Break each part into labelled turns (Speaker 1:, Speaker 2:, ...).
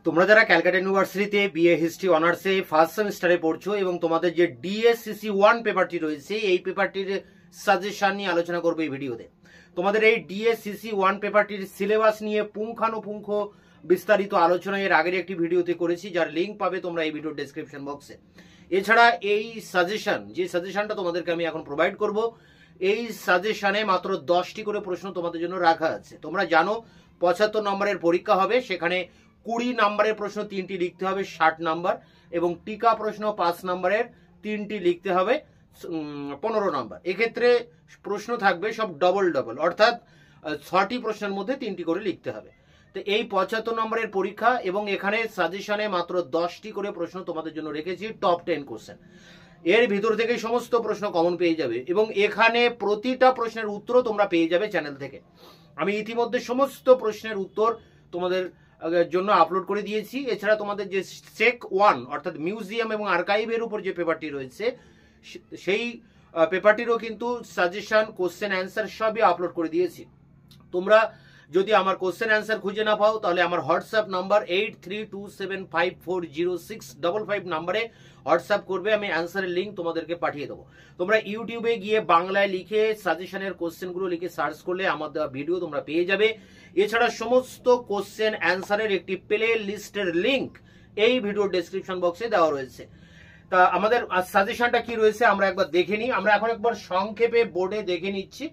Speaker 1: তোমরা যারা ক্যালকাটা ইউনিভার্সিটিতে বিএ হিস্ট্রি অনার্সে ফার্স্ট সেমিস্টারে পড়ছো এবং তোমাদের যে ডিএসসিসি 1 পেপারটি রয়েছে এই পেপারটির সাজেশন নিয়ে আলোচনা করবো এই ভিডিওতে। তোমাদের এই ডিএসসিসি 1 পেপারটির সিলেবাস নিয়ে পুঙ্খানুপুঙ্খ বিস্তারিত আলোচনা এর আগের একটি ভিডিওতে করেছি, যার লিঙ্ক পাবে তোমরা এই ভিডিওর ডেসক্রিপশন বক্সে। এছাড়া এই সাজেশন, যে সাজেশনটা তোমাদেরকে আমি এখন প্রোভাইড করব, এই সাজেশনে মাত্র 10টি করে প্রশ্ন তোমাদের জন্য রাখা আছে। তোমরা জানো 75 নম্বরের পরীক্ষা হবে, সেখানে 20 নম্বরের প্রশ্ন 3টি লিখতে হবে 60 নম্বর, এবং টিকা প্রশ্ন 5 নম্বরের 3টি লিখতে হবে 15 নম্বর। এক্ষেত্রে প্রশ্ন থাকবে সব ডবল ডবল, অর্থাৎ 6টি প্রশ্নের মধ্যে 3টি করে লিখতে হবে। তো এই 75 নম্বরের পরীক্ষা এবং এখানে সাজেশনে মাত্র 10টি করে প্রশ্ন তোমাদের জন্য রেখেছি, টপ 10 কোশ্চেন। এর ভিতর থেকে সমস্ত প্রশ্ন কমন পেয়ে যাবে এবং এখানে প্রতিটা প্রশ্নের উত্তর তোমরা পেয়ে যাবে চ্যানেল থেকে। আমি ইতিমধ্যে সমস্ত প্রশ্নের উত্তর তোমাদের জন্য আপলোড করে দিয়েছি। এছাড়া তোমাদের যে সেক 1 অর্থাৎ মিউজিয়াম এবং আর্কাইভের উপর যে পেপারটি রয়েছে সেই পেপারটিরও কিন্তু সাজেশন, কোশ্চেন অ্যান্সার সবই আপলোড করে দিয়েছি। তোমরা যদি আমার কোশ্চেন অ্যান্সার খুঁজে না পাও তাহলে আমার হোয়াটসঅ্যাপ নাম্বার 8327540655 নাম্বারে হোয়াটসঅ্যাপ করবে, আমি অ্যান্সারের লিঙ্ক তোমাদেরকে পাঠিয়ে দেবো। তোমরা ইউটিউবে গিয়ে বাংলায় লিখে সাজেশনের কোশ্চেনগুলো লিখে সার্চ করলে আমার দেওয়া ভিডিও তোমরা পেয়ে যাবে। এছাড়া সমস্ত কোশ্চেন অ্যান্সারের একটি প্লে লিস্টের লিঙ্ক এই ভিডিওর ডেসক্রিপশন বক্সে দেওয়া রয়েছে। তা আমাদের সাজেশনটা কি রয়েছে আমরা একবার দেখে নিই। আমরা এখন একবার সংক্ষেপে বোর্ডে দেখে নিচ্ছি,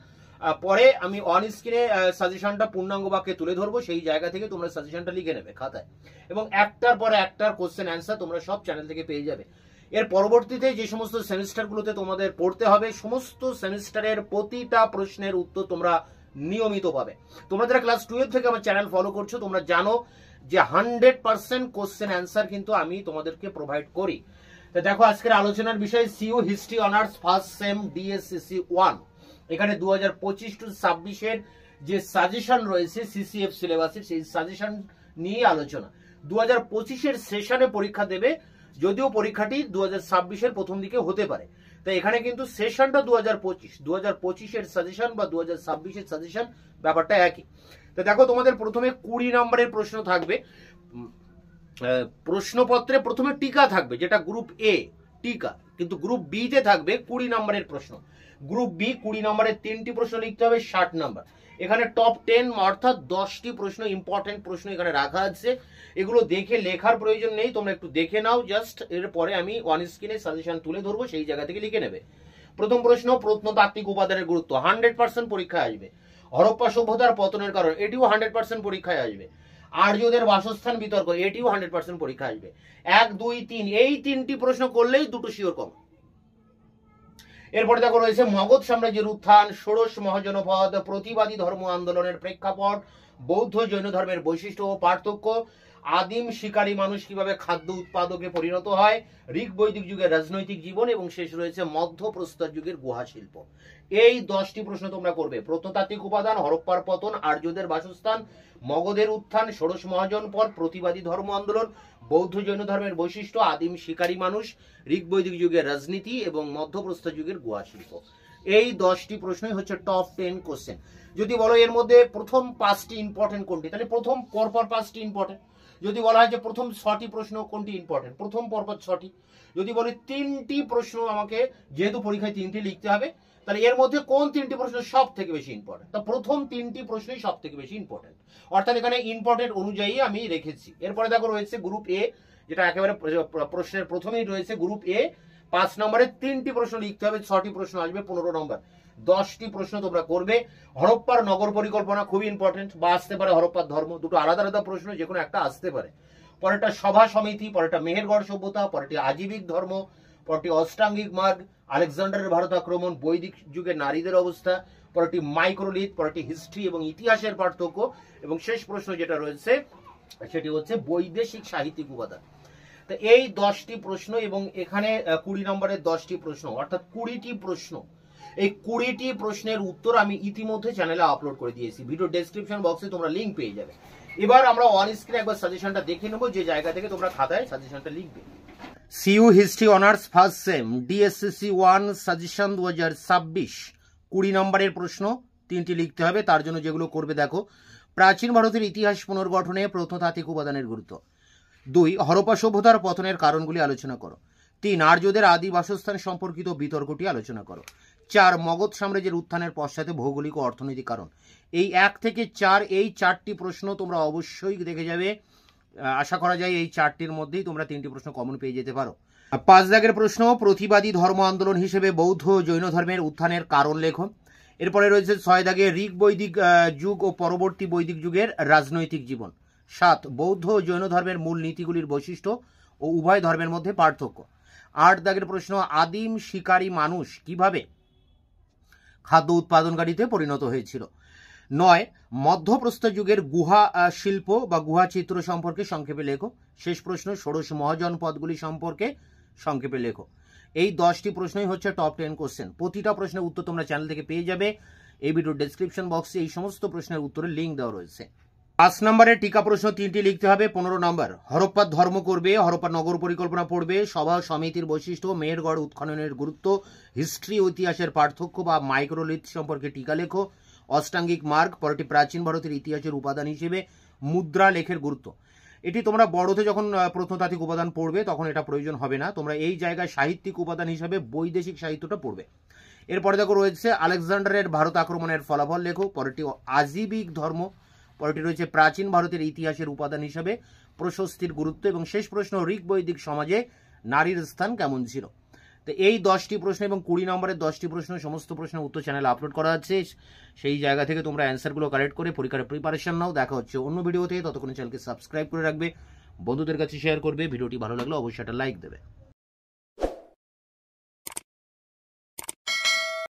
Speaker 1: পরে আমি অন স্ক্রিনে সাজেশনটা পূর্ণাঙ্গ বাক্যে তুলে ধরবো, সেই জায়গা থেকে তোমরা সাজেশনটা লিখে নেবে খাতায়, এবং একটার পর একটার কোশ্চেন অ্যান্সার তোমরা সব চ্যানেল থেকে পেয়ে যাবে। এর পরবর্তীতে যে সমস্ত সেমিস্টারগুলোতে তোমাদের পড়তে হবে, সমস্ত সেমিস্টারের প্রতিটা প্রশ্নের উত্তর তোমরা নিয়মিত পাবে। তোমরা যারা ক্লাস 12 থেকে আমার চ্যানেল ফলো করছো তোমরা জানো যে 100% কোশ্চেন অ্যান্সার কিন্তু আমি তোমাদেরকে প্রোভাইড করি। তো দেখো আজকের আলোচনার বিষয় CU history honours first sem DSCC 1। এখানে 2025 টু 26 যে সাজেশন রয়েছে সিসিএফ সিলেবাসের, সেই সাজেশন নিয়ে আলোচনা। 2025 সেশনে পরীক্ষা দেবে, যদিও পরীক্ষাটি 2026 প্রথম দিকে হতে পারে। তো এখানে কিন্তু সেশনটা 2025 সাজেশন বা 2026 সাজেশন ব্যাপারটা একই। তো দেখো তোমাদের প্রথমে 20 নম্বরের প্রশ্ন থাকবে। প্রশ্নপত্রে প্রথমে টিকা থাকবে, যেটা গ্রুপ এ টিকা, কিন্তু গ্রুপ বি তে থাকবে 20 নম্বরের প্রশ্ন। গ্রুপ বি 20 নম্বরের 3টি প্রশ্ন লিখতে হবে 60 নম্বর। এখানে টপ 10 অর্থাৎ 10টি প্রশ্ন, ইম্পর্টেন্ট প্রশ্ন এখানে রাখা আছে। এগুলো দেখে লেখার প্রয়োজন নেই, তোমরা একটু দেখে নাও জাস্ট, এরপরে আমি ওয়ান স্ক্রিনে সাজেশন তুলে ধরবো, সেই জায়গা থেকে লিখে নেবে। প্রথম প্রশ্ন, প্রত্নতাত্ত্বিক উপাদানের গুরুত্ব 100% পরীক্ষায় আসবে। হরপ্পা সভ্যতার পতনের কারণ, এটিও 100% পরীক্ষায় আসবে। আর্যদের বাসস্থান বিতর্ক, এটিও 100% পরীক্ষা আসবে। 1, 2, 3 এই 3টি প্রশ্ন করলেই দুটো শিওর কম। এরপরে দেখো রয়েছে মগধ সাম্রাজ্যের উত্থান, ষোড়শ মহাজনপদ, প্রতিবাদী ধর্ম আন্দোলনের প্রেক্ষাপট, বৌদ্ধ জৈন ধর্মের বৈশিষ্ট্য ও পার্থক্য, আদিম শিকারী মানুষ কিভাবে খাদ্য উৎপাদকে পরিণত হয়, ঋগ বৈদিক যুগের রাজনৈতিক জীবন, এবং শেষ রয়েছে মধ্যপ্রস্তর যুগের গুহা শিল্প। এই 10টি প্রশ্ন তোমরা করবে। প্রত্নতাত্ত্বিক উপাদান, হরপ্পার পতন, আর্যদের বাসস্থান, মগধের উত্থান, ষোড়শ মহাজনপদ, প্রতিবাদী ধর্ম আন্দোলন, বৌদ্ধ জৈন ধর্মের বৈশিষ্ট্য, আদিম শিকারী মানুষ, ঋগ বৈদিক যুগের রাজনীতি এবং মধ্যপ্রস্তর যুগের গুহা শিল্প। এই 10টি প্রশ্নই হচ্ছে টপ 10 কোশ্চেন। যদি বলো এর মধ্যে প্রথম 5টি ইম্পর্টেন্ট কোনটি, তাহলে প্রথম পরপর 5টি ইম্পর্টেন্ট। যদি বলা হয় যে প্রথম 6টি প্রশ্ন কোনটি ইম্পর্টেন্ট, প্রথম পরপর 6টি। যদি বলে 3টি প্রশ্ন আমাকে, যেহেতু পরীক্ষায় 3টি লিখতে হবে, তাহলে এর মধ্যে কোন 3টি প্রশ্ন সব থেকে বেশি ইম্পর্টেন্ট, তা প্রথম 3টি প্রশ্নই সব থেকে বেশি ইম্পর্টেন্ট, অর্থাৎ এখানে ইম্পর্টেন্ট অনুযায়ী আমি রেখেছি। এরপরে দেখো রয়েছে গ্রুপ এ, যেটা একেবারে প্রশ্নের প্রথমেই রয়েছে গ্রুপ এ। 5 নম্বরের 3টি প্রশ্ন লিখতে হবে, 6টি প্রশ্ন আসবে 15 নম্বর। 10টি প্রশ্ন তোমরা করবে। হরপ্পার নগর পরিকল্পনা খুবই ইম্পর্টেন্ট, বা আসতে পারে হরপ্পার ধর্ম, দুটো আলাদা আলাদা প্রশ্ন, যে কোনো একটা আসতে পারে। পরেরটা সভা সমিতি, পরেরটা মেহেরগড় সভ্যতা, পরেরটি আজীবিক ধর্ম, পরেরটি অষ্টাঙ্গিক মার্গ, আলেকজান্ডারের ভারত আক্রমণ, বৈদিক যুগে নারীদের অবস্থা, পরেরটি মাইক্রোলিথ, পরেরটি হিস্ট্রি এবং ইতিহাসের পার্থক্য, এবং শেষ প্রশ্ন যেটা রয়েছে সেটি হচ্ছে বৈদেশিক সাহিত্যিক উপাদান। তো এই 10টি প্রশ্ন, এবং এখানে 20 নম্বরের 10টি প্রশ্ন, অর্থাৎ 20টি প্রশ্ন। এই 20টি প্রশ্নের উত্তর আমি ইতিমধ্যে চ্যানেলে আপলোড করে দিয়েছি, ভিডিও ডেসক্রিপশন বক্সে তোমরা লিঙ্ক পেয়ে যাবে। এবার আমরা অন স্ক্রিনে একবার সাজেশনটা দেখে নেবো, যে জায়গা থেকে তোমরা খাতায় সাজেশনটা লিখবে। CU history honours first sem DSCC 1 suggestion 2026, 20 নম্বরের প্রশ্ন 3টি লিখতে হবে। তার জন্য যেগুলো করবে দেখো, প্রাচীন ভারতের ইতিহাস পুনর্গঠনে প্রত্নতাত্ত্বিক উপাদানের গুরুত্ব, 2 হরপ্পা সভ্যতার পতনের কারণগুলি আলোচনা করো। 3 আর্যদের আদি বাসস্থান সম্পর্কিত বিতর্কটি আলোচনা করো। 4 মগধ সাম্রাজ্যের উত্থানের পশ্চাতে ভৌগোলিক ও অর্থনৈতিক কারণ। এই 1 থেকে 4 এই 4টি প্রশ্ন তোমরা অবশ্যই দেখে যাবে। আশা করা যায় এই 4টির মধ্যেই তোমরা 3টি প্রশ্ন কমন পেয়ে যেতে পারো। 5 দাগের প্রশ্ন, প্রতিবাদী ধর্ম আন্দোলন হিসেবে বৌদ্ধ জৈন ধর্মের উত্থানের কারণ লেখো। এরপরে রয়েছে 6 দাগে ঋগ বৈদিক যুগ ও পরবর্তী বৈদিক যুগের রাজনৈতিক জীবন। 7 বৌদ্ধ ও জৈন ধর্মের মূল নীতিগুলির বৈশিষ্ট্য ও উভয় ধর্মের মধ্যে পার্থক্য। 8 দাগের প্রশ্ন, আদিম শিকারী মানুষ কিভাবে খাদ্য উৎপাদনকারীতে পরিণত হয়েছিল। 9 মধ্যপ্রস্তর যুগের গুহা শিল্প বা গুহা চিত্র সম্পর্কে সংক্ষেপে লেখো। শেষ প্রশ্ন, ষোড়শ মহাজনপদগুলি সম্পর্কে সংক্ষেপে লেখো। এই 10টি প্রশ্নই হচ্ছে টপ 10 কোশ্চেন। প্রতিটা প্রশ্নের উত্তর তোমরা চ্যানেল থেকে পেয়ে যাবে। এই ভিডিওর ডেসক্রিপশন বক্সে এই সমস্ত প্রশ্নের উত্তরের লিঙ্ক দেওয়া রয়েছে। 5 নম্বরের টিকা প্রশ্ন 3টি লিখতে হবে। 15 নম্বর হরপ্পার ধর্ম করবে, হরপ্পার নগর পরিকল্পনা পড়বে, সভা সমিতির বৈশিষ্ট্য, মেহেরগড় উৎখননের গুরুত্ব, হিস্ট্রি ও ইতিহাসের পার্থক্য বা মাইক্রোলিথ সম্পর্কে টিকা লেখো। অষ্টাঙ্গিক মার্গ, পরটি প্রাচীন ভারতের ইতিহাসের উপাদান হিসেবে মুদ্রা লেখের গুরুত্ব। এটি তোমরা বড়তে যখন প্রত্নতাত্ত্বিক উপাদান পড়বে তখন এটা প্রয়োজন হবে না, তোমরা এই জায়গায় সাহিত্যিক উপাদান হিসেবে বৈদেশিক সাহিত্যটা পড়বে। এরপরে দেখো রয়েছে আলেকজান্ডারের ভারত আক্রমণের ফলাফল লেখো। পরটি আজীবিক ধর্ম, পরটি রয়েছে প্রাচীন ভারতের ইতিহাসের উপাদান হিসেবে প্রশস্তির গুরুত্ব, এবং শেষ প্রশ্ন ঋগ বৈদিক সমাজে নারীর স্থান কেমন ছিল। তো এই 10টি প্রশ্ন এবং 20 নম্বরের 10টি প্রশ্ন সমস্ত প্রশ্নের উত্তর চ্যানেলে আপলোড করা আছে। সেই জায়গা থেকে তোমরা অ্যান্সারগুলো কালেক্ট করে পরীক্ষার প্রিপারেশন নাও। দেখা হচ্ছে অন্য ভিডিওতে, ততক্ষণ চ্যানেলকে সাবস্ক্রাইব করে রাখবে, বন্ধুদের কাছে শেয়ার করবে। ভিডিওটি ভালো লাগলে অবশ্যই একটা লাইক দেবে।